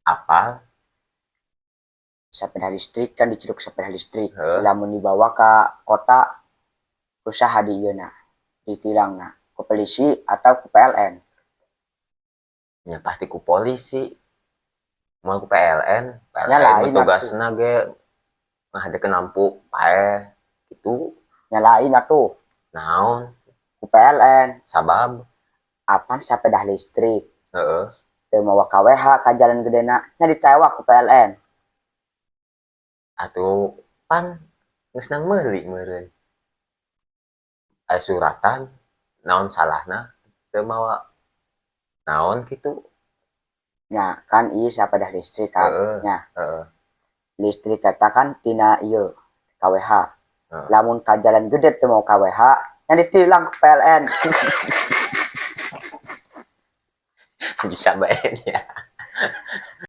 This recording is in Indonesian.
Apal. Sepeda listrik kan diceruk sepeda listrik. Lamun dibawa ke kota usaha di ieu ditilangna ku polisi atau ku PLN. Ya pasti ku polisi. Mau ku PLN. Nyalain tugasna ge ngahadekeun lampu pae gitu. Nyalain atuh. Naon? Ku PLN. Sabab apan sepeda listrik. Heeh. Teu mawa KWH ka jalan gedena nya ditewak ku PLN. Atuh pan geus nang meuli meureun. Aya suratan naon salahna teu mawa naon kitu. Nya kan ieu sepeda listrik kan. Nya. Heeh. Listrik eta kan tina ieu KWH. Lamun ka jalan gede teu mau KWH nya ditilang ku PLN. Bisa bae ya.